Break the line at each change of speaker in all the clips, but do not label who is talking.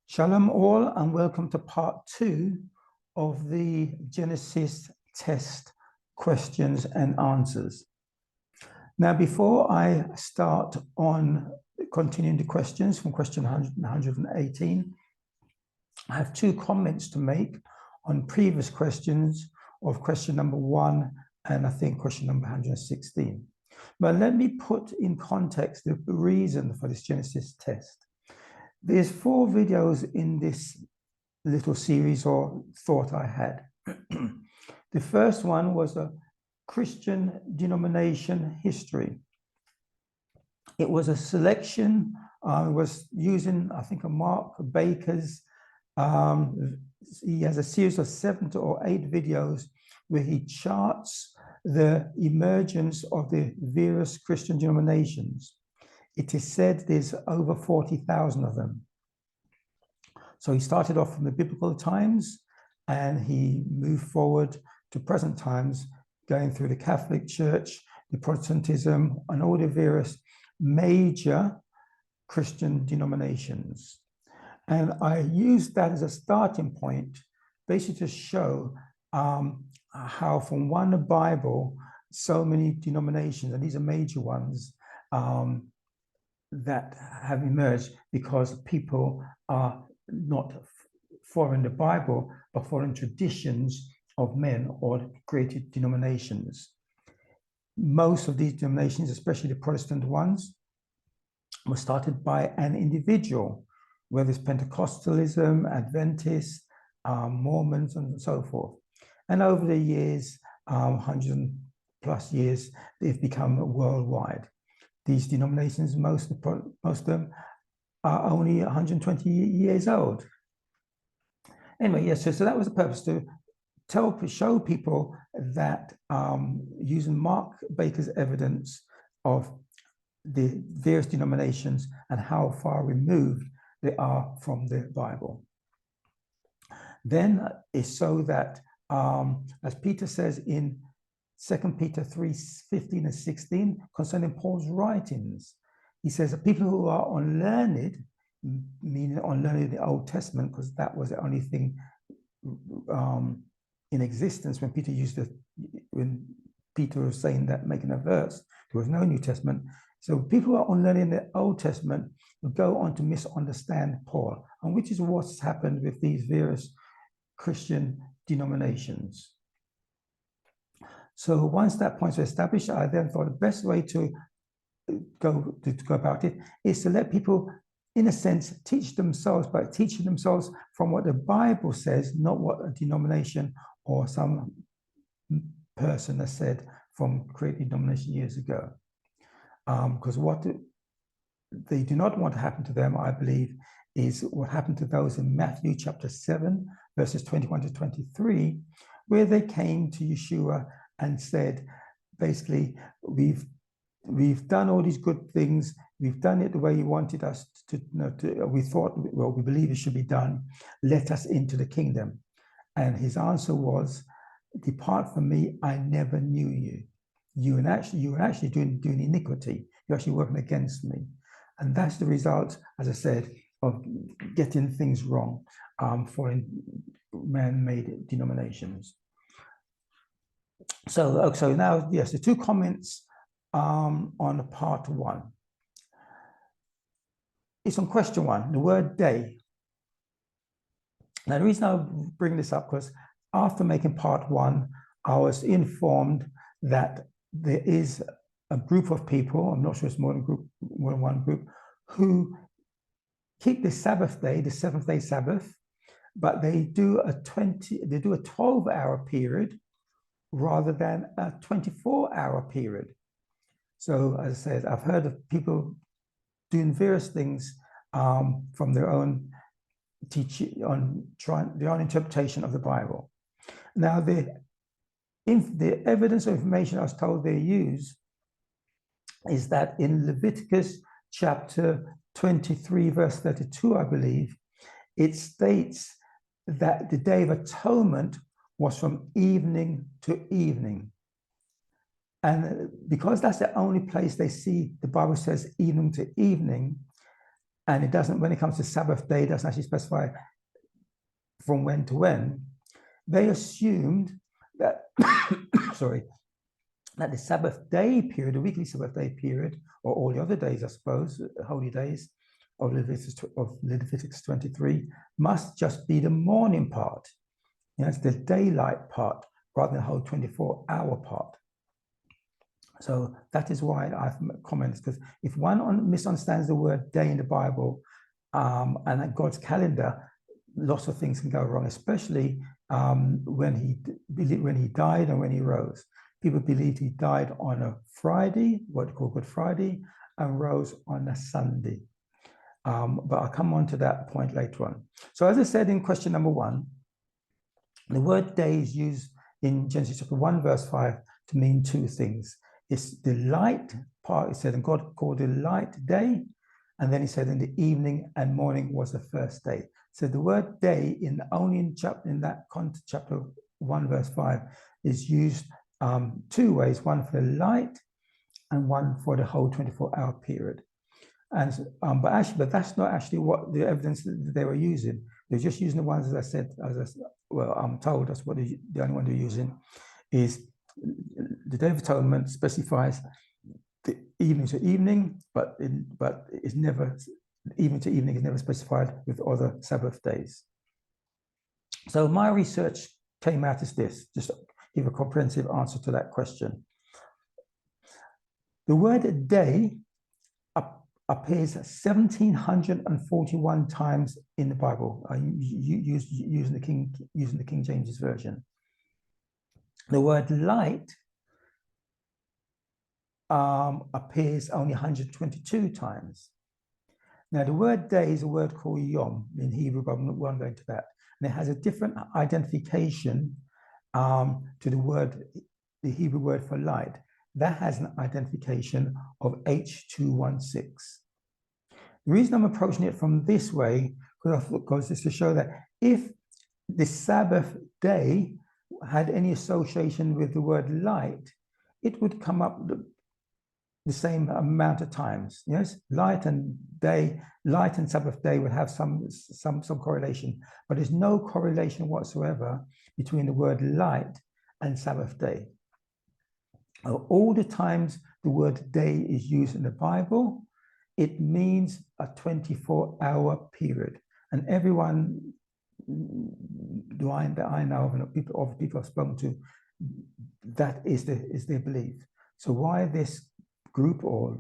Shalom all, and welcome to part 2 of the Genesis test questions and answers. Now, before I start on continuing the questions from question 118, I have 2 comments to make on previous questions of question number 1 and I think question number 116. But let me put in context the reason for this Genesis test. There's 4 videos in this little series or thought I had. The first one was a Christian denomination history. It was a selection, was using, I think, a Mark Baker's, he has a series of 7 or 8 videos where he charts the emergence of the various Christian denominations. It is said there's over 40,000 of them. So he started off from the biblical times and he moved forward to present times, going through the Catholic Church, the Protestantism, and all the various major Christian denominations. And I used that as a starting point, basically to show how from one Bible, so many denominations, and these are major ones, that have emerged because people are not following the Bible, but following traditions of men or created denominations. Most of these denominations, especially the Protestant ones, were started by an individual, whether it's Pentecostalism, Adventists, Mormons, and so forth. And over the years, 100+ years, they've become worldwide. These denominations, most of them are only 120 years old. Anyway, yes, so that was the purpose, to show people that using Mark Baker's evidence of the various denominations and how far removed they are from the Bible. Then it's so that, as Peter says in 2 Peter 3:15 and 16, concerning Paul's writings, he says that people who are unlearned, meaning unlearned in the Old Testament, because that was the only thing in existence when Peter was saying that, making a verse, there was no New Testament. So people who are unlearned in the Old Testament will go on to misunderstand Paul, and which is what's happened with these various Christian denominations. So once that point was established, I then thought the best way to go about it is to let people, in a sense, teach themselves by teaching themselves from what the Bible says, not what a denomination or some person has said from creating denomination years ago. Because what they do not want to happen to them, I believe, is what happened to those in Matthew chapter 7, verses 21 to 23, where they came to Yeshua and said, basically, we've done all these good things. We've done it the way you wanted us to, we thought, well, we believe it should be done. Let us into the kingdom. And his answer was, depart from me, I never knew you. You were actually doing iniquity. You're actually working against me. And that's the result, as I said, of getting things wrong, for man-made denominations. So now, yes, the 2 comments on part 1. It's on question 1, the word day. Now, the reason I bring this up, because after making part 1, I was informed that there is a group of people, I'm not sure it's more than one group, who keep the Sabbath day, the 7th-day Sabbath, but they do a 12-hour period rather than a 24-hour period. So, as I said, I've heard of people doing various things from their own teaching, their own interpretation of the Bible. Now, the evidence or information I was told they use is that in Leviticus chapter 23, verse 32, I believe, it states that the Day of Atonement was from evening to evening. And because that's the only place they see the Bible says evening to evening, and it doesn't, when it comes to Sabbath day, it doesn't actually specify from when to when. They assumed that, sorry, that the Sabbath day period, the weekly Sabbath day period, or all the other days, I suppose, holy days of Leviticus 23, must just be the morning part. You know, it's the daylight part rather than the whole 24-hour part. So that is why I've commented, because if one misunderstands the word day in the Bible and at God's calendar, lots of things can go wrong, especially when he died and when he rose. People believed he died on a Friday, what we call Good Friday, and rose on a Sunday. But I'll come on to that point later on. So as I said in question number 1, the word day is used in Genesis chapter 1, verse 5 to mean 2 things. It's the light part, it said, and God called the light day, and then he said in the evening and morning was the first day. So the word day in that chapter 1, verse 5 is used 2 ways, one for the light and one for the whole 24-hour period. And but that's not actually what the evidence that they were using. They're just using the ones, as I said, I'm told that's what the only one they're using is the Day of Atonement specifies the evening to evening, but it's never, evening to evening is never specified with other Sabbath days. So my research came out as this, just to give a comprehensive answer to that question. The word day appears 1,741 times in the Bible, using the King James Version. The word light appears only 122 times. Now, the word day is a word called yom in Hebrew, but I'm not going to that. And it has a different identification to the Hebrew word for light. That has an identification of H216. The reason I'm approaching it from this way, because it's to show that if the Sabbath day had any association with the word light, it would come up the same amount of times. Yes, light and Sabbath day would have some correlation, but there's no correlation whatsoever between the word light and Sabbath day. All the times the word day is used in the Bible, it means a 24-hour period. And everyone that I know of and people I've spoken to, that is their belief. So why this group or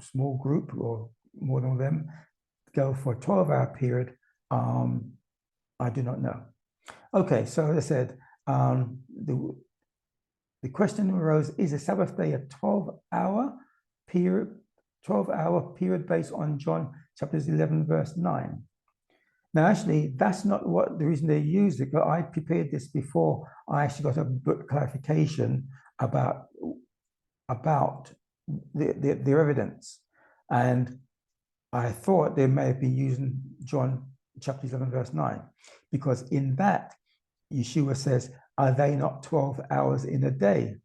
small group or more than them go for a 12-hour period, I do not know. Okay, so as I said, the question arose, is a Sabbath day a 12-hour period based on John chapters 11, verse 9? Now, actually, that's not the reason they used it, but I prepared this before I actually got a book clarification about their evidence. And I thought they may have been using John chapter 11, verse 9, because in that, Yeshua says, are they not 12 hours in a day?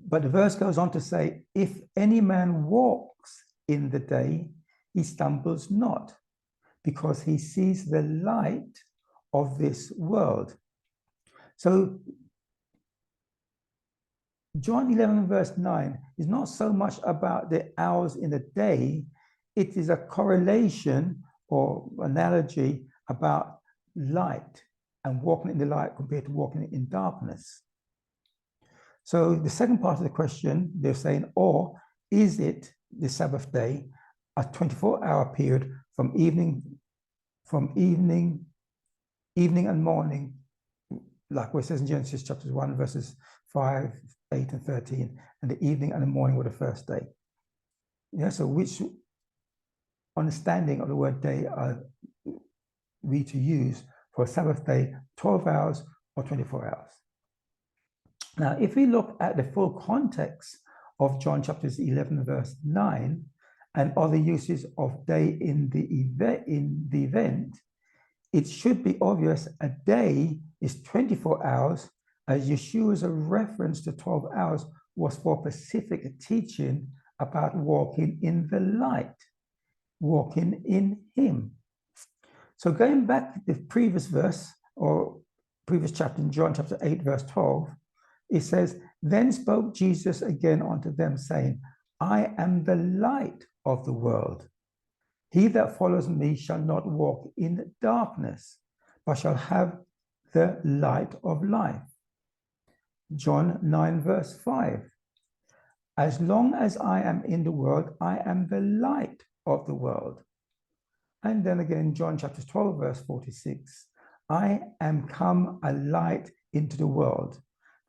But the verse goes on to say, if any man walks in the day, he stumbles not, because he sees the light of this world. So John 11, verse 9 is not so much about the hours in a day, it is a correlation or analogy about light and walking in the light compared to walking in darkness. So the second part of the question, they're saying, or is it the Sabbath day a 24-hour period from evening and morning, like where it says in Genesis chapter 1, verses 5, 8, and 13, and the evening and the morning were the first day. Yeah, so which understanding of the word day are we to use for a Sabbath day, 12 hours or 24 hours? Now, if we look at the full context of John chapters 11, verse 9, and other uses of day in the event, it should be obvious a day is 24 hours, as Yeshua's reference to 12 hours was for specific teaching about walking in the light. walking in him. So going back to the previous verse or previous chapter in John chapter 8, verse 12, it says, then spoke Jesus again unto them, saying, I am the light of the world. He that follows me shall not walk in darkness, but shall have the light of life. John 9, verse 5. As long as I am in the world, I am the light of the world. And then again, John chapter 12, verse 46. I am come a light into the world,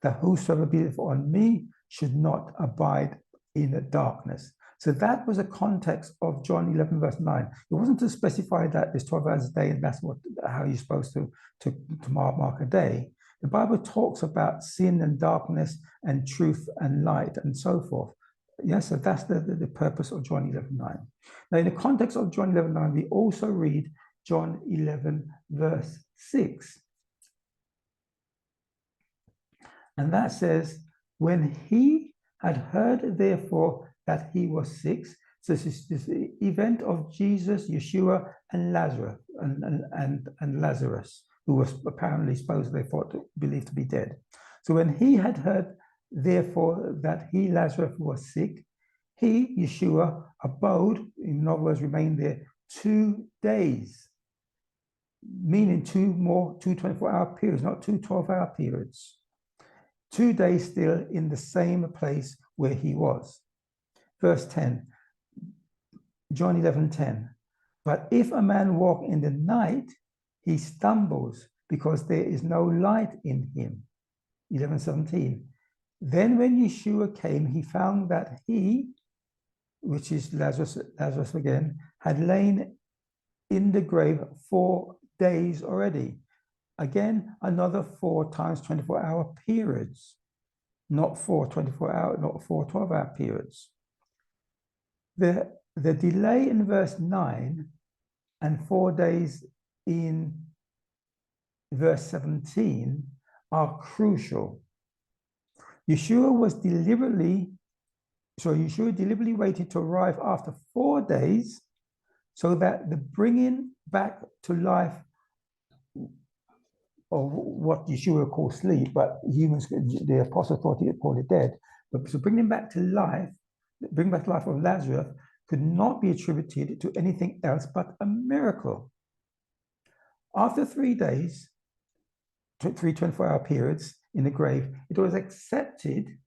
that whosoever believeth on me should not abide in the darkness. So that was a context of John 11, verse 9. It wasn't to specify that there's 12 hours a day and that's how you're supposed to mark a day. The Bible talks about sin and darkness and truth and light and so forth. Yes, so that's the purpose of John 11, 9. Now, in the context of John 11, 9, we also read John 11, verse 6. And that says, when he had heard, therefore, that he was sick. So this is the event of Jesus, Yeshua, and Lazarus, and Lazarus, who was apparently believed to be dead. So when he had heard, therefore, that he, Lazarus, was sick, he, Yeshua, abode, in other words, remained there 2 days, meaning two 24-hour periods, not 2 12-hour periods. 2 days still in the same place where he was. Verse 10, John 11:10. But if a man walk in the night, he stumbles because there is no light in him. 11:17. Then when Yeshua came, he found that he, which is Lazarus again, had lain in the grave 4 days already. Again, another 4 times 24-hour periods, not 4 12-hour periods. The delay in verse 9 and 4 days in verse 17 are crucial. Yeshua deliberately waited to arrive after 4 days so that the bringing back to life, or what Yeshua calls sleep, but humans, the apostles thought he called it dead. But so bringing back to life of Lazarus could not be attributed to anything else but a miracle. After 3 days, 3 24-hour periods in the grave, it was accepted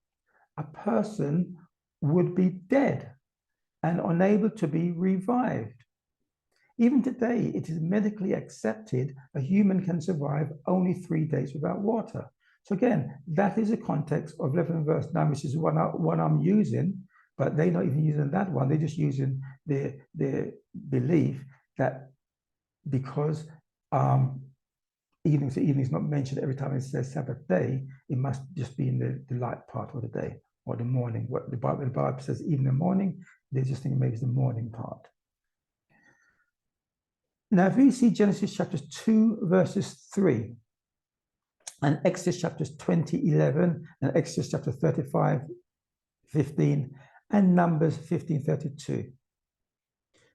a person would be dead and unable to be revived. Even today, it is medically accepted a human can survive only 3 days without water. So again, that is a context of 11 verse 9, which is one I'm using, but they're not even using that one. They're just using their belief that because evening to evening is not mentioned every time it says Sabbath day, it must just be in the light part of the day or the morning. What the Bible says evening and morning, they just think maybe it's the morning part. Now, if we see Genesis chapters 2, verses 3, and Exodus chapters 20, 11, and Exodus chapter 35, 15, and Numbers 15, 32.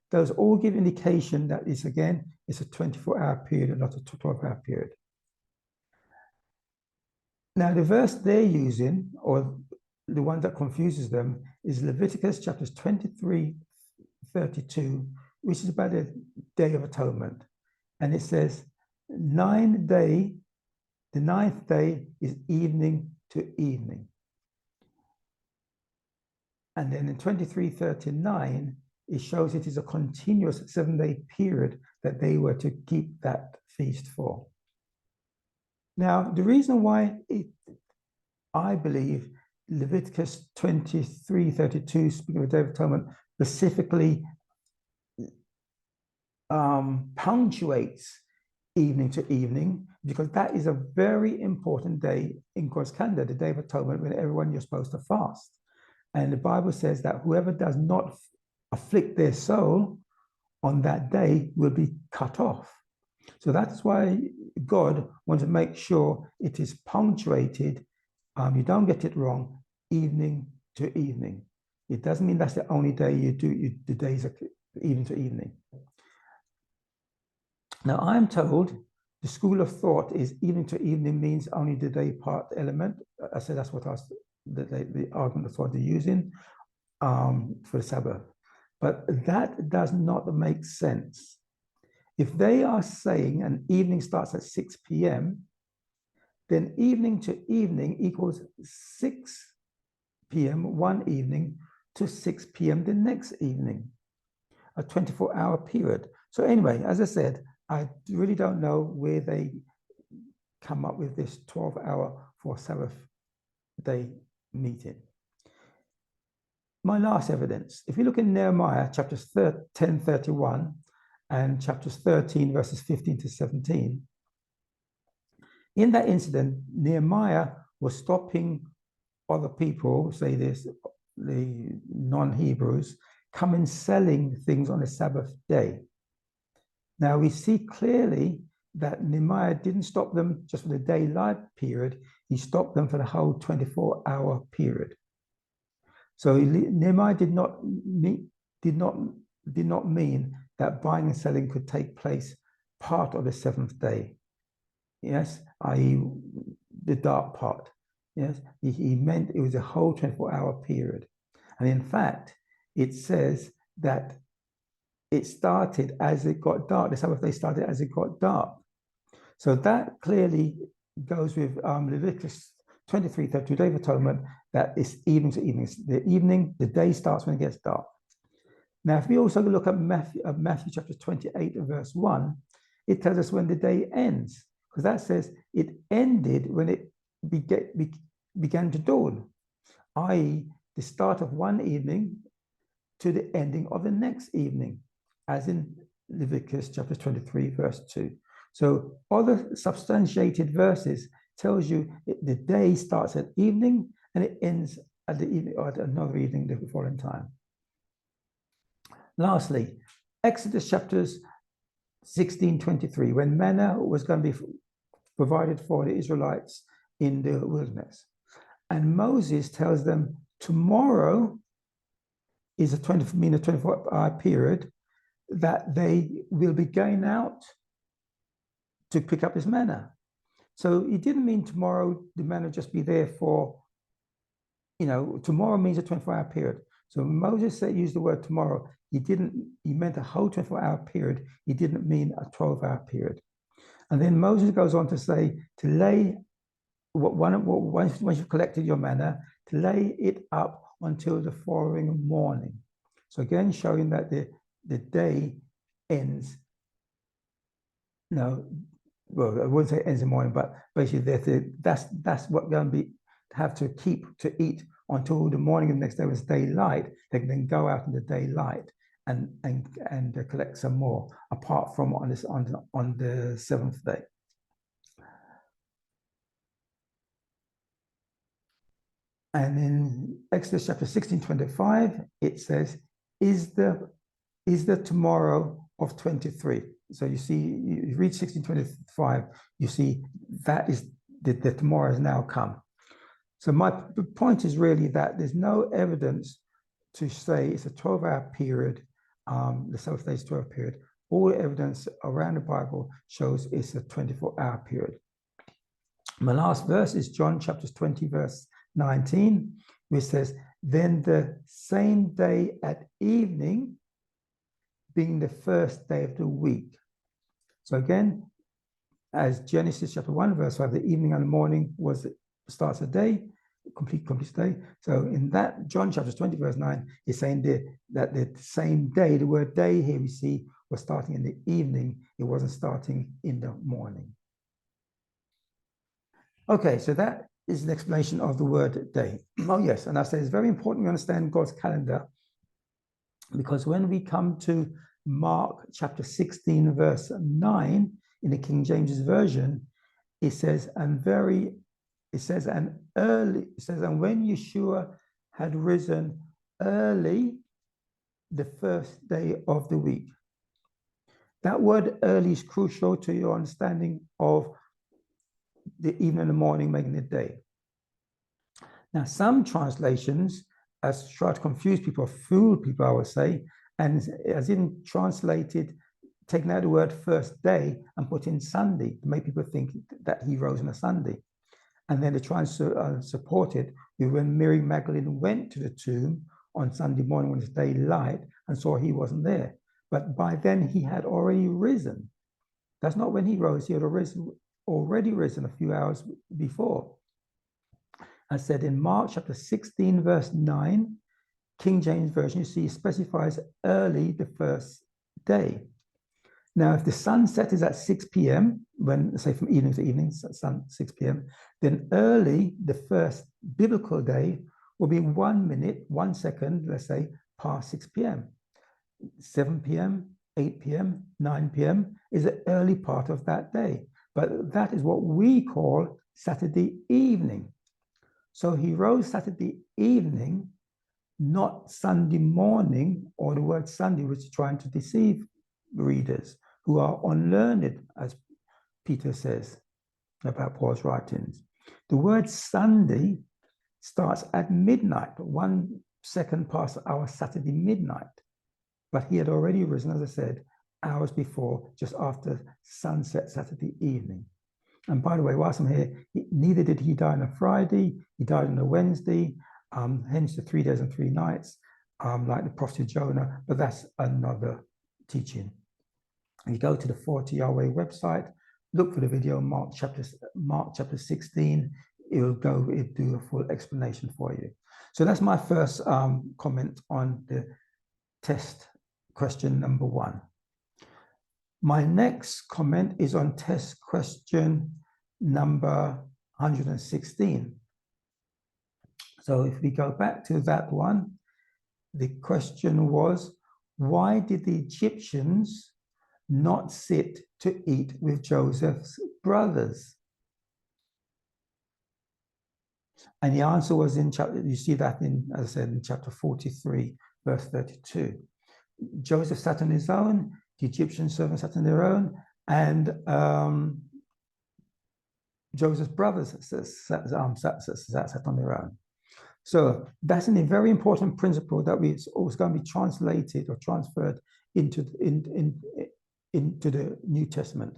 Those all give indication that it's a 24-hour period and not a 12-hour period. Now, the verse they're using, or the one that confuses them, is Leviticus chapters 23, 32, which is about the Day of Atonement. And it says, the 9th day is evening to evening. And then in 23:39, it shows it is a continuous 7-day period that they were to keep that feast for. Now, the reason why I believe Leviticus 23:32, speaking of the Day of Atonement, specifically punctuates evening to evening, because that is a very important day in God's calendar, the Day of Atonement, when you're supposed to fast. And the Bible says that whoever does not afflict their soul on that day will be cut off. So that's why God wants to make sure it is punctuated. You don't get it wrong, evening to evening. It doesn't mean that's the only day you do. The days are evening to evening. Now, I'm told the school of thought is evening to evening means only the day part element. I said that's what the argument of thought they're using for the Sabbath. But that does not make sense. If they are saying an evening starts at 6 p.m., then evening to evening equals 6 p.m. one evening to 6 p.m. the next evening, a 24-hour period. So anyway, as I said, I really don't know where they come up with this 12-hour for Sabbath day meeting. My last evidence, if you look in Nehemiah chapters 10:31 and chapters 13 verses 15 to 17, in that incident, Nehemiah was stopping other people, say this, the non-Hebrews, coming selling things on the Sabbath day. Now we see clearly that Nehemiah didn't stop them just for the daylight period, he stopped them for the whole 24-hour period. So Nehemiah did not mean that buying and selling could take place part of the seventh day. Yes, i.e. the dark part. Yes, he meant it was a whole 24-hour period. And in fact, it says that it started as it got dark. The Sabbath day started as it got dark. So that clearly goes with Leviticus 23:32, Day of Atonement, that it's evening to evening. The evening, the day starts when it gets dark. Now, if we also look at Matthew chapter 28 verse 1, it tells us when the day ends, because that says it ended when it began to dawn, i.e. the start of one evening to the ending of the next evening, as in Leviticus chapter 23 verse 2. So other substantiated verses tells you the day starts at evening and it ends at the evening or at another evening the following time. Lastly, Exodus chapters 16:23, when manna was going to be provided for the Israelites in the wilderness. And Moses tells them tomorrow is a 24-hour period that they will be going out to pick up this manna. So it didn't mean tomorrow the manna just be there for, tomorrow means a 24-hour period. So Moses used the word tomorrow. He meant a whole 24-hour period. He didn't mean a 12-hour period. And then Moses goes on to say, to lay, once you've collected your manna, to lay it up until the following morning. So again, showing that the day ends, well, I wouldn't say ends in the morning, but basically that's what they're going to have to keep to eat until the morning of the next day was daylight. They can then go out in the daylight and collect some more, apart from on the seventh day. And in Exodus chapter 16:25, it says, is the tomorrow of 23. So you see, you read 16:25, you see that is the tomorrow has now come. So my point is really that there's no evidence to say it's a 12-hour period, the Sabbath day is 12 period. All the evidence around the Bible shows it's a 24-hour period. My last verse is John chapter 20, verse 19, which says, then the same day at evening, being the first day of the week. So again, as Genesis chapter 1, verse 5, the evening and the morning starts a day, complete day. So in that, John chapter 20, verse 9, is saying that the same day, the word day here we see was starting in the evening. It wasn't starting in the morning. Okay, so that is an explanation of the word day. Oh yes, and I say it's very important we understand God's calendar, because when we come to Mark chapter 16, verse 9, in the King James Version, it says, and when Yeshua had risen early the first day of the week. That word early is crucial to your understanding of the evening and the morning making the day. Now, some translations, as try to confuse people, fool people, I would say, and as in translated, taking out the word first day and put in Sunday to make people think that he rose on a Sunday. And then they try and support it with when Mary Magdalene went to the tomb on Sunday morning when it's daylight and saw he wasn't there. But by then he had already risen. That's not when he rose. He had already risen a few hours before. I said in Mark chapter 16, verse 9, King James Version, you see, specifies early the first day. Now, if the sunset is at 6 p.m., when, say, from evening to evening, sun 6 p.m., then early, the first biblical day, will be 1 minute, 1 second, let's say, past 6 p.m. 7 p.m., 8 p.m., 9 p.m. is the early part of that day. But that is what we call Saturday evening. So he rose Saturday evening, not Sunday morning, or the word Sunday, which is trying to deceive readers who are unlearned, as Peter says about Paul's writings. The word Sunday starts at midnight, 1 second past our Saturday midnight. But he had already risen, as I said, hours before, just after sunset Saturday evening. And by the way, whilst I'm here, neither did he die on a Friday, he died on a Wednesday, hence the 3 days and 3 nights, like the prophet Jonah, but that's another teaching. You go to the 40 Yahweh website, look for the video, Mark chapter 16, it'll do a full explanation for you. So that's my first comment on the test question number 1. My next comment is on test question number 116. So if we go back to that one, the question was, why did the Egyptians not sit to eat with Joseph's brothers? And the answer was in chapter, you see that in, as I said, in chapter 43, verse 32. Joseph sat on his own, the Egyptian servants sat on their own, and Joseph's brothers sat on their own. So that's a very important principle that is going to be translated or transferred into the New Testament.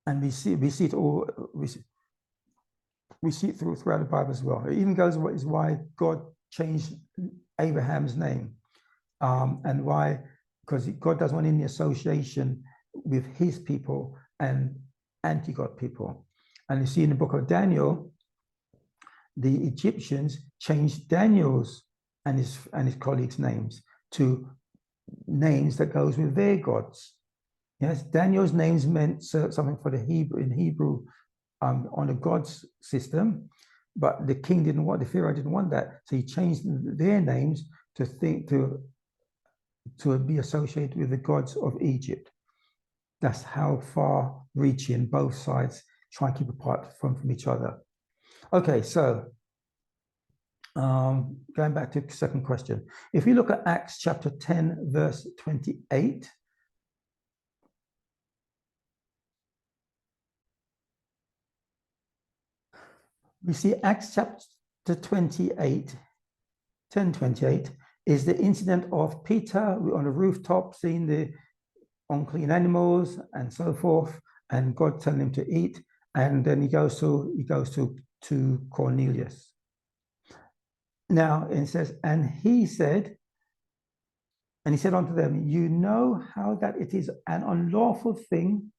And we see it all. We see it throughout the Bible as well. It even goes is why God changed Abraham's name, and why, because God doesn't want any association with his people and anti-God people. And you see in the book of Daniel, the Egyptians changed Daniel's and his colleagues' names to names that goes with their gods. Yes, Daniel's names meant something for the Hebrew on the God's system, but the king didn't want, the Pharaoh didn't want that, so he changed their names to be associated with the gods of Egypt. That's how far-reaching both sides try and keep apart from each other. Okay, so going back to the second question. If we look at Acts chapter 10, verse 28, we see Acts chapter 28, 10:28, is the incident of Peter on the rooftop seeing the unclean animals and so forth, and God telling him to eat, and then he goes to Cornelius. Now it says, and he said unto them, you know how that it is an unlawful thing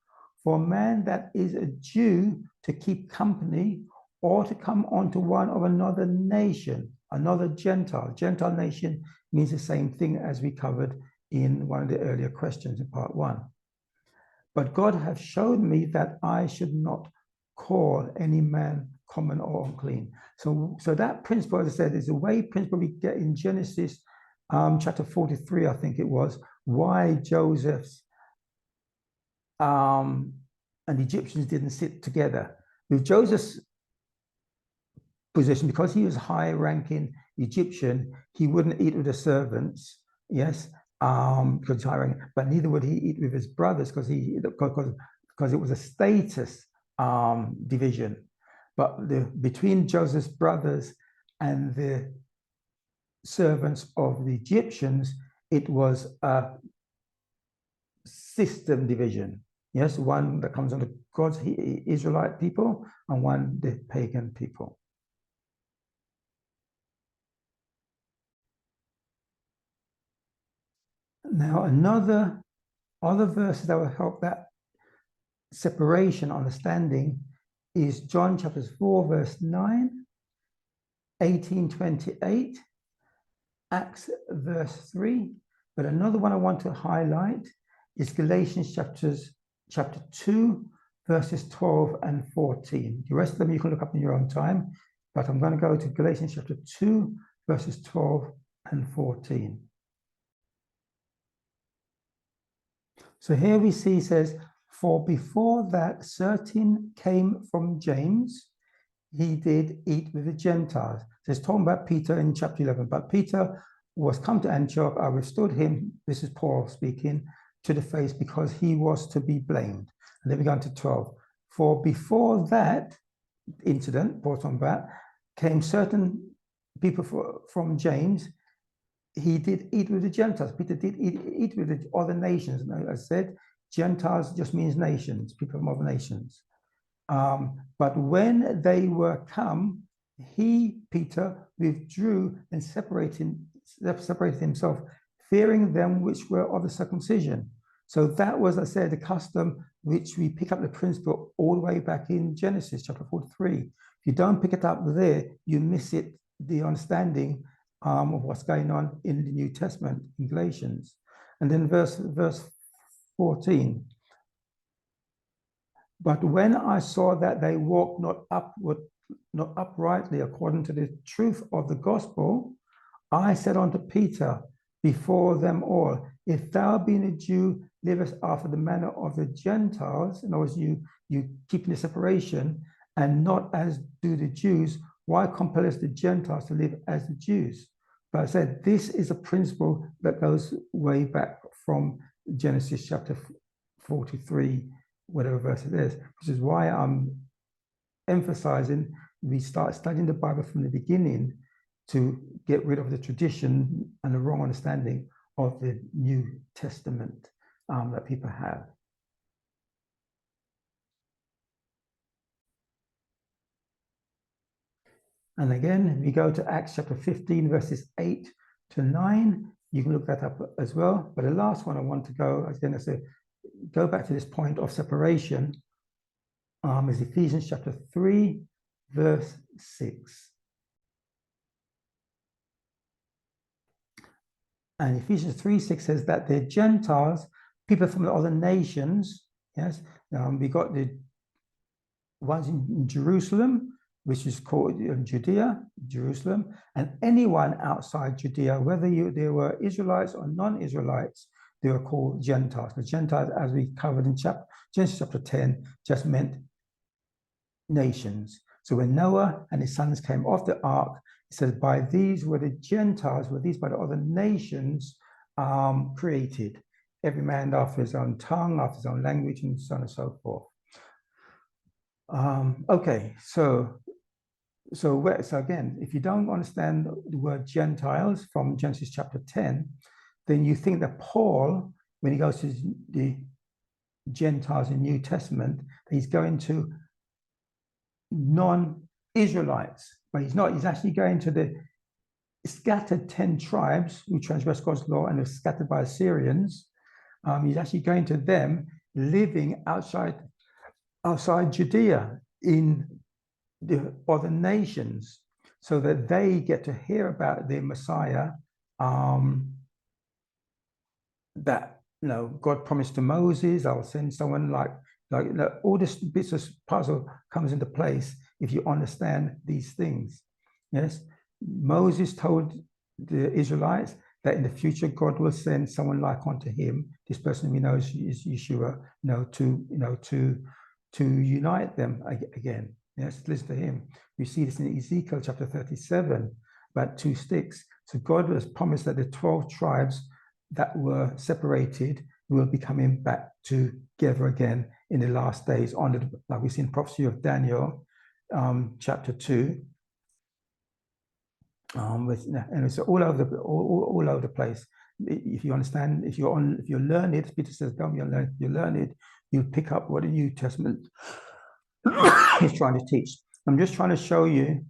for a man that is a Jew to keep company or to come onto one of another nation, another Gentile. Gentile nation means the same thing as we covered in one of the earlier questions in part 1. But God hath shown me that I should not call any man common or unclean. So that principle, as I said, is the way principle we get in Genesis chapter 43, I think it was, why Joseph's and the Egyptians didn't sit together. With Joseph's position, because he was high-ranking Egyptian, he wouldn't eat with the servants, yes, because he's high-ranking, but neither would he eat with his brothers because it was a status division. But between Joseph's brothers and the servants of the Egyptians, it was a system division. Yes, one that comes under God's Israelite people and one the pagan people. Now, other verses that will help that separation understanding is John chapters 4, verse 9, 18:28, Acts verse 3. But another one I want to highlight is Galatians chapter 2, verses 12 and 14. The rest of them you can look up in your own time, but I'm going to go to Galatians chapter 2, verses 12 and 14. So here we see, says, for before that certain came from James, he did eat with the Gentiles. So it's talking about Peter in chapter 11, but Peter was come to Antioch. I withstood him, this is Paul speaking, to the face because he was to be blamed. And then we go on to 12. For before that incident, Paul talking about, came certain people from James. He did eat with the Gentiles. Peter did eat with the other nations. And I said, Gentiles just means nations, people from other nations. But when they were come, he, Peter, withdrew and separated himself, fearing them which were of the circumcision. So that was, I said, the custom which we pick up the principle all the way back in Genesis chapter 43. If you don't pick it up there, you miss it, the understanding of what's going on in the New Testament in Galatians. And then verse 14. But when I saw that they walked not uprightly according to the truth of the gospel, I said unto Peter before them all, if thou being a Jew livest after the manner of the Gentiles, in other words, you keeping the separation, and not as do the Jews, why compellest the Gentiles to live as the Jews? But I said, this is a principle that goes way back from Genesis chapter 43, whatever verse it is, which is why I'm emphasizing we start studying the Bible from the beginning to get rid of the tradition and the wrong understanding of the New Testament that people have. And again, we go to Acts chapter 15, verses 8 to 9. You can look that up as well. But the last one I want to go, again, I say, go back to this point of separation, is Ephesians chapter 3, verse 6. And Ephesians 3:6 says that the Gentiles, people from the other nations, yes, we got the ones in Jerusalem, which is called Judea, Jerusalem, and anyone outside Judea, whether they were Israelites or non-Israelites, they were called Gentiles. The Gentiles, as we covered in Genesis chapter 10, just meant nations. So when Noah and his sons came off the ark, it says, by these were the Gentiles, were these by the other nations created, every man after his own tongue, after his own language, and so on and so forth. Okay, so again, if you don't understand the word Gentiles from Genesis chapter 10, then you think that Paul, when he goes to the Gentiles in the New Testament, he's going to non-Israelites, but he's not. He's actually going to the scattered 10 tribes who transgressed God's law and were scattered by Assyrians. He's actually going to them living outside Judea in the other nations, so that they get to hear about the Messiah that God promised to Moses. I'll send someone like all this bits of puzzle comes into place if you understand these things. Yes, Moses told the Israelites that in the future God will send someone like unto him. This person we know is Yeshua. To unite them again. Yes, listen to him. We see this in Ezekiel chapter 37, about 2 sticks. So God has promised that the 12 tribes that were separated will be coming back together again in the last days, like we see in prophecy of Daniel, chapter 2. And it's all over the place. If you understand, if you learn it, Peter says, "Don't you learn it, you'll pick up what the New Testament is trying to teach." I'm just trying to show you,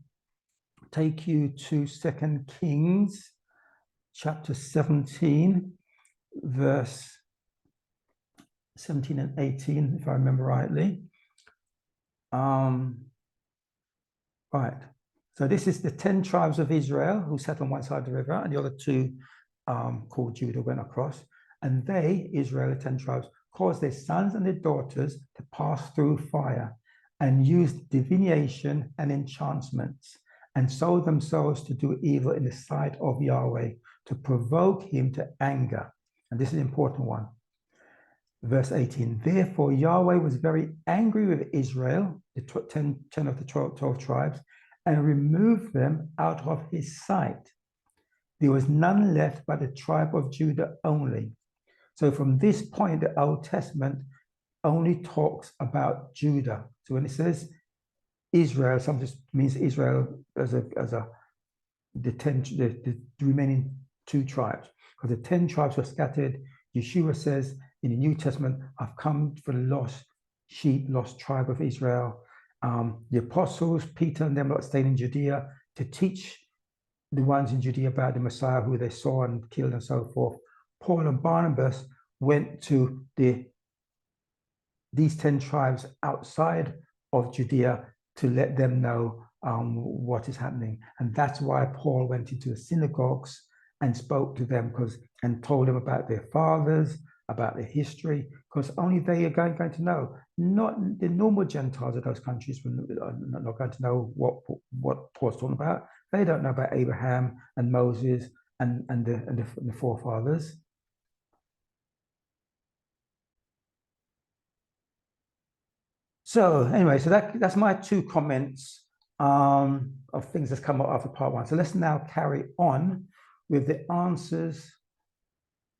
take you to 2 Kings, chapter 17, verse 17 and 18, if I remember rightly. Right. So this is the 10 tribes of Israel who sat on one side of the river, and the other two, called Judah, went across. And they, Israel, the 10 tribes, caused their sons and their daughters to pass through fire, and used divination and enchantments, and sold themselves to do evil in the sight of Yahweh, to provoke him to anger. And this is an important one. Verse 18, therefore Yahweh was very angry with Israel, the 10 of the 12 tribes, and removed them out of his sight. There was none left but the tribe of Judah only. So from this point, the Old Testament only talks about Judah. So when it says Israel, sometimes means Israel as the remaining 2 tribes, because the 10 tribes were scattered. Yeshua says in the New Testament, I've come for the lost sheep, lost tribe of Israel. The apostles, Peter and them, stayed in Judea to teach the ones in Judea about the Messiah who they saw and killed and so forth. Paul and Barnabas went to these 10 tribes outside of Judea to let them know what is happening. And that's why Paul went into the synagogues and spoke to them and told them about their fathers, about their history, because only they are going to know. Not the normal Gentiles of those countries are not going to know what Paul's talking about. They don't know about Abraham and Moses and the forefathers. So anyway, so that's my 2 comments of things that's come up after part 1. So let's now carry on with the answers,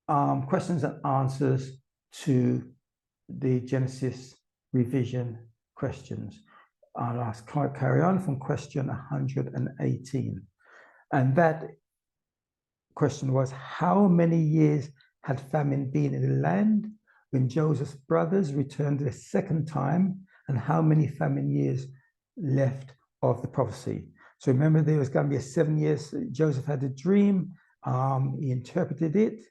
questions and answers to the Genesis revision questions. I'll carry on from question 118. And that question was, how many years had famine been in the land when Joseph's brothers returned the 2nd time, and how many famine years left of the prophecy? So remember, there was going to be 7 years. Joseph had a dream. He interpreted it.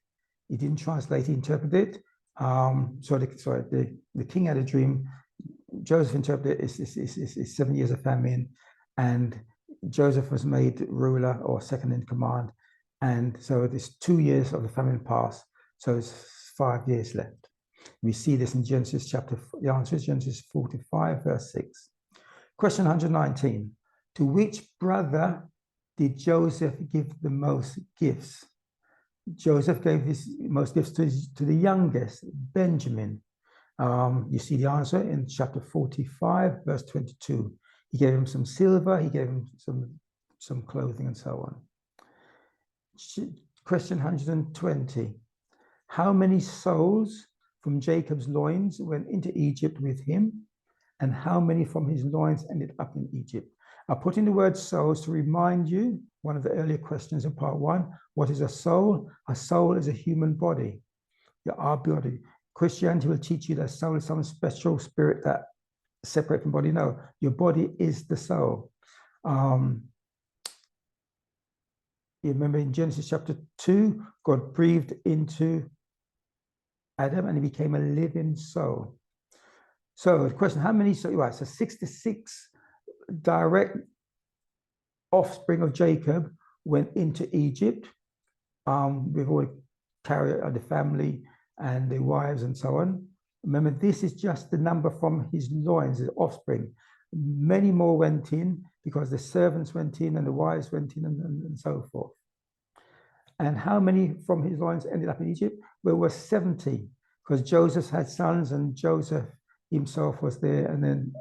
He didn't translate, he interpreted it. The king had a dream. Joseph interpreted it. It's 7 years of famine, and Joseph was made ruler or second in command. And so there's 2 years of the famine passed. So it's 5 years left. We see this in Genesis the answer is Genesis 45, verse 6. Question 119. To which brother did Joseph give the most gifts? Joseph gave his most gifts to the youngest, Benjamin. You see the answer in chapter 45, verse 22. He gave him some silver, he gave him some clothing and so on. Question 120. How many souls from Jacob's loins went into Egypt with him, and how many from his loins ended up in Egypt? I put in the word souls to remind you, one of the earlier questions in part 1, what is a soul? A soul is a human body, our body. Christianity will teach you that soul is some special spirit that separate from body. No, your body is the soul. You remember in Genesis chapter 2, God breathed into Adam and he became a living soul. So the question, how many, so 66 direct offspring of Jacob went into Egypt. We've already carried out the family and their wives and so on. Remember, this is just the number from his loins, his offspring. Many more went in because the servants went in and the wives went in and so forth. And how many from his loins ended up in Egypt? Well, were 70, because Joseph had sons and Joseph himself was there, and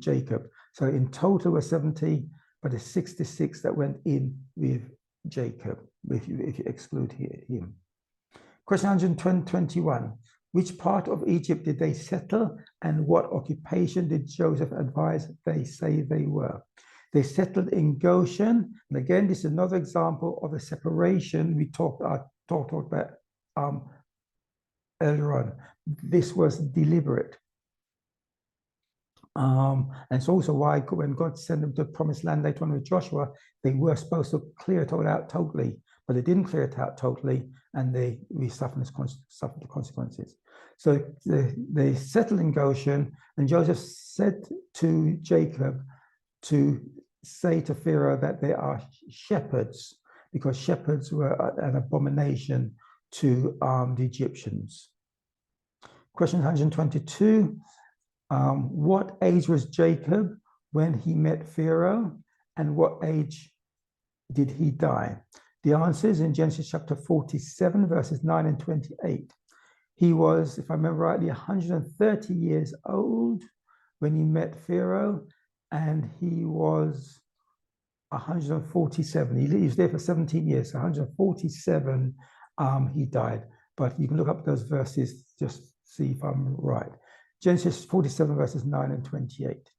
Jacob. So in total were 70, but the 66 that went in with Jacob, if you exclude him. Question 121. Which part of Egypt did they settle, and what occupation did Joseph advise they say they were? They settled in Goshen. And again, this is another example of a separation we talked about earlier on. This was deliberate. And it's also why when God sent them to the promised land later on with Joshua, they were supposed to clear it all out totally, but they didn't clear it out totally, and we suffered the consequences. So they settled in Goshen, and Joseph said to Jacob to say to Pharaoh that they are shepherds, because shepherds were an abomination to the Egyptians. Question 122. What age was Jacob when he met Pharaoh, and what age did he die? The answer is in Genesis chapter 47, verses 9 and 28. He was, if I remember rightly, 130 years old when he met Pharaoh, and he was 147. He was there for 17 years, so 147 he died. But you can look up those verses, just see if I'm right. Genesis 47, verses 9 and 28.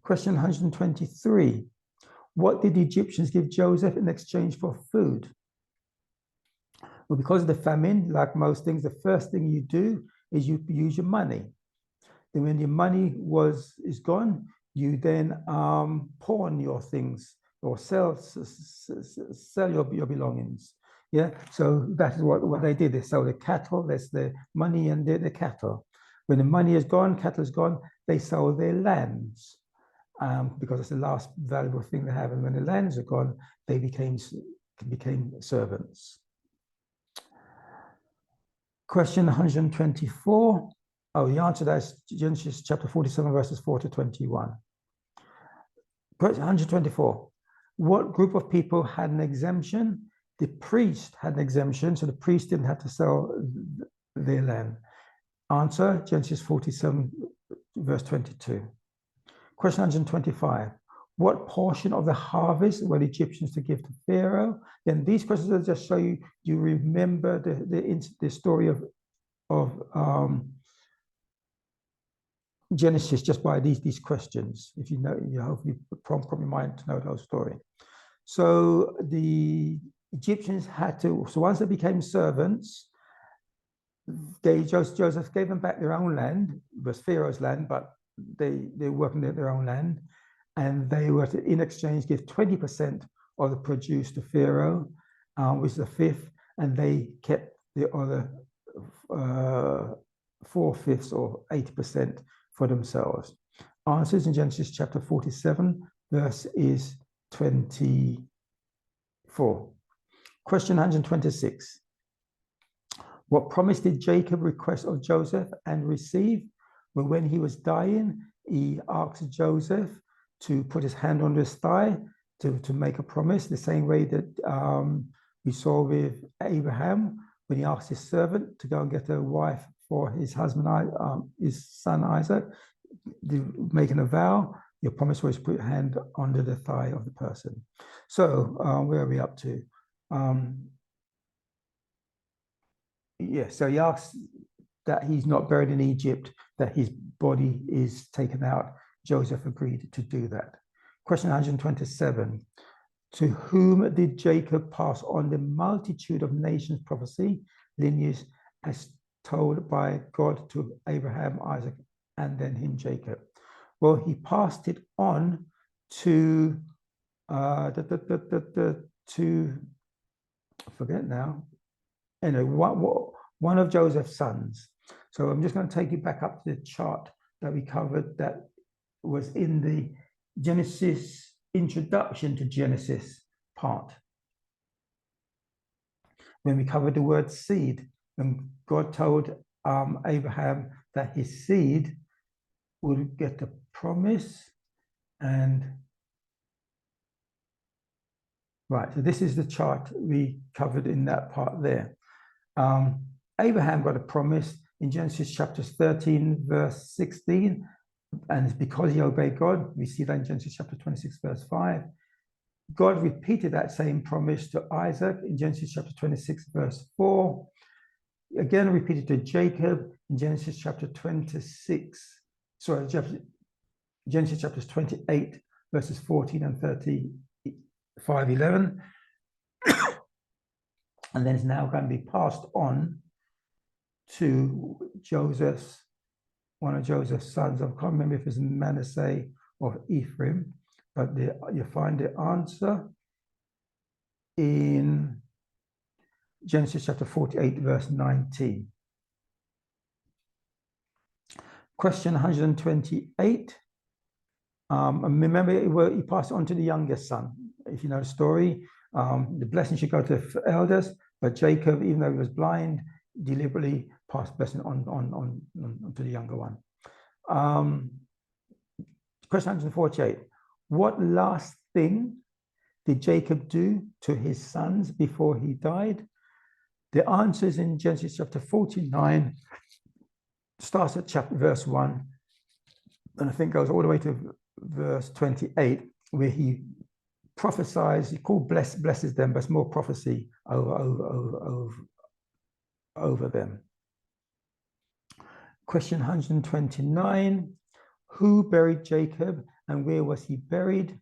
Question 123. What did the Egyptians give Joseph in exchange for food? Well, because of the famine, like most things, the first thing you do is you use your money. Then when your money is gone, you then pawn your things or sell your belongings. Yeah, so that is what they did. They sold the cattle, that's the money and the cattle. When the money is gone, cattle is gone, they sold their lands because it's the last valuable thing they have. And when the lands are gone, they became servants. Question 124. Oh, the answer to that is Genesis chapter 47, verses 4 to 21. Question 124. What group of people had an exemption? The priest had an exemption, so the priest didn't have to sell their land. Answer, Genesis 47, verse 22. Question 125. What portion of the harvest were the Egyptians to give to Pharaoh? Then these questions will just show you remember the story of Genesis just by these questions. If you know, you hopefully prompt your mind to know the whole story. So the Egyptians had to, so once they became servants, Joseph gave them back their own land. It was Pharaoh's land, but they were working at their own land, and they were to, in exchange, give 20% of the produce to Pharaoh, which is a fifth, and they kept the other 4/5 or 80% for themselves. Answers in Genesis chapter 47, verse is 24. Question 126. What promise did Jacob request of Joseph and receive? Well, when he was dying, he asked Joseph to put his hand on his thigh to make a promise, the same way that we saw with Abraham when he asked his servant to go and get a wife for his husband, his son Isaac, making a vow. Your promise was to put your hand under the thigh of the person. So where are we up to? So he asks that he's not buried in Egypt, that his body is taken out. Joseph agreed to do that. Question 127. To whom did Jacob pass on the multitude of nations prophecy, lineage, as told by God to Abraham, Isaac, and then him, Jacob? Well, he passed it on to, I forget now, anyway, one of Joseph's sons. So I'm just going to take you back up to the chart that we covered that was in the Genesis, introduction to Genesis part. When we covered the word seed, and God told Abraham that his seed would get the promise, and right, so this is the chart we covered in that part there. Abraham got a promise in Genesis chapter 13, verse 16, and it's because he obeyed God. We see that in Genesis chapter 26, verse 5. God repeated that same promise to Isaac in Genesis chapter 26, verse 4. Again, repeated to Jacob in Genesis chapter 26, Genesis chapter 28, verses 14 and 35:11. And then it's now going to be passed on to one of Joseph's sons. I can't remember if it's Manasseh or Ephraim, but you find the answer in Genesis chapter 48, verse 19. Question 128. Remember, he passed it on to the youngest son. If you know the story, the blessing should go to the elders, but Jacob, even though he was blind, deliberately passed blessing on to the younger one. Question 148. What last thing did Jacob do to his sons before he died? The answer is in Genesis chapter 49, starts at verse 1, and I think goes all the way to verse 28, where he prophesies, he called blesses them, but it's more prophecy over them. Question 129. Who buried Jacob and where was he buried?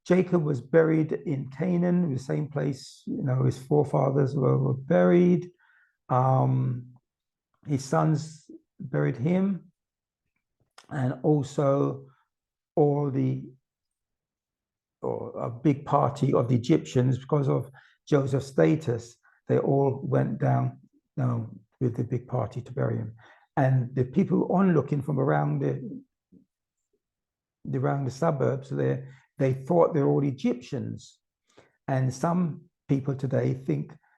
Jacob was buried in Canaan, the same place, his forefathers were buried. His sons buried him, and also a big party of the Egyptians, because of Joseph's status, they all went down with the big party to bury him. And the people onlooking from around the suburbs there, they thought they were all Egyptians. And some people today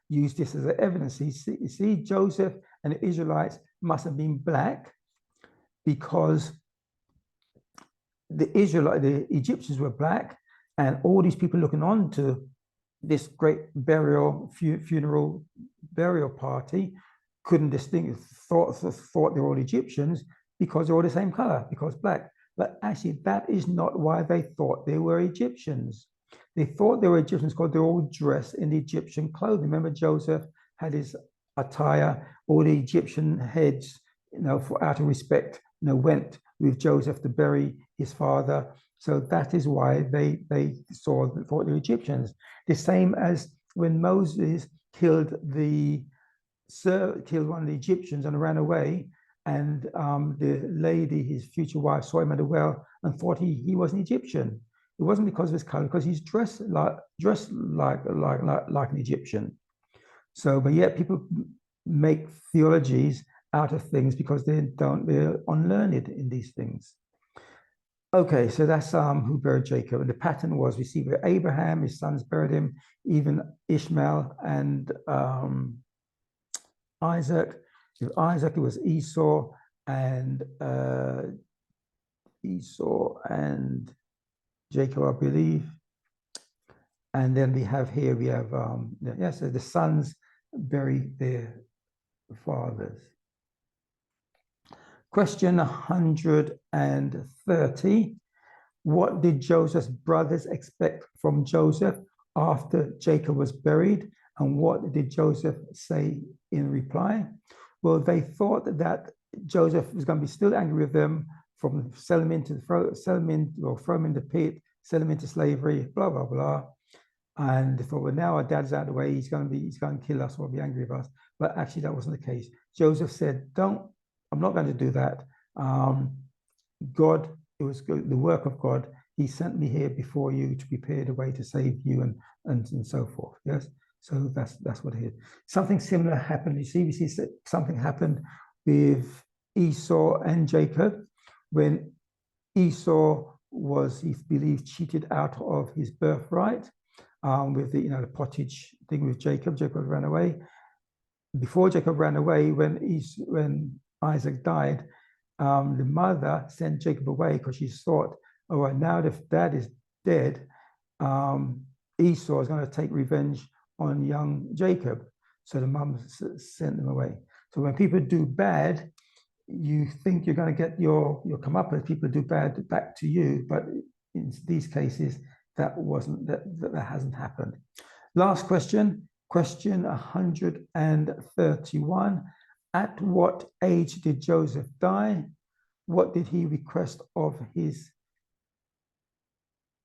use this as evidence. You see, Joseph and the Israelites must have been black because the Egyptians were black, and all these people looking on to this great funeral burial party couldn't distinguish, thought they were all Egyptians because they're all the same color, because black. But actually, that is not why they thought they were Egyptians. They thought they were Egyptians because they're all dressed in Egyptian clothing. Remember, Joseph had his attire, all the Egyptian heads, for out of respect, went with Joseph to bury his father. So that is why they thought they were Egyptians. The same as when Moses killed one of the Egyptians and ran away, and the lady, his future wife, saw him at the well and thought he was an Egyptian. It wasn't because of his color, because he's dressed like an Egyptian. So, but yet people make theologies out of things because they're unlearned in these things. Okay, so that's who buried Jacob. And the pattern was, we see with Abraham, his sons buried him, even Ishmael and Isaac. With Isaac, it was Esau and Jacob, I believe. And then we have so the sons bury their fathers. Question 130. What did Joseph's brothers expect from Joseph after Jacob was buried? And what did Joseph say in reply? Well, they thought that Joseph was going to be still angry with them, from throw him in the pit, sell him into slavery, blah, blah, blah. And they thought, well, now our dad's out of the way, he's going to kill us or be angry with us. But actually, that wasn't the case. Joseph said, I'm not going to do that. God, it was the work of God. He sent me here before you to prepare the way to save you and so forth. Yes. So that's what it is. Something similar happened. You see, we see something happened with Esau and Jacob when Esau was, he believed, cheated out of his birthright with the pottage thing with Jacob. Jacob ran away. Before Jacob ran away, when Isaac died, the mother sent Jacob away because she thought, all right, now that dad is dead, Esau is going to take revenge on young Jacob. So the mum sent them away. So when people do bad, you think you're going to get your comeuppance. People do bad back to you, but in these cases, that hasn't happened. Last question 131. At what age did Joseph die? What did he request of his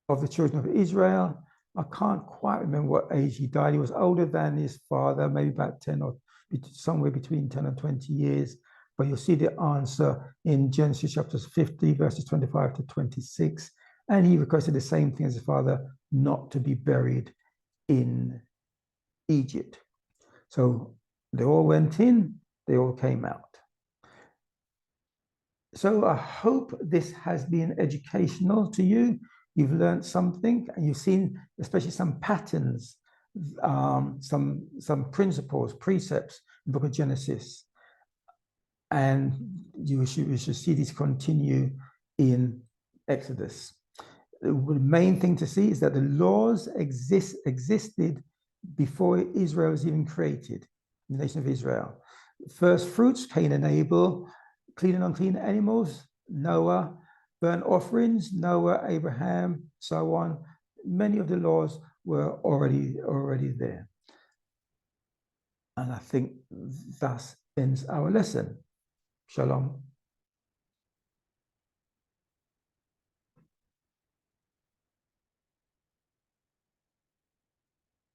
of the children of Israel. I can't quite remember what age he died. He was older than his father, maybe about 10 or somewhere between 10 and 20 years. But you'll see the answer in Genesis chapters 50, verses 25 to 26. And he requested the same thing as his father, not to be buried in Egypt. So they all went in, they all came out. So I hope this has been educational to you. You've learned something, and you've seen especially some patterns, some principles, precepts in the book of Genesis. And you should see this continue in Exodus. The main thing to see is that the laws existed before Israel was even created, the nation of Israel. First fruits, Cain and Abel, clean and unclean animals, Noah, burnt offerings, Noah, Abraham, so on. Many of the laws were already there. And I think thus ends our lesson. Shalom.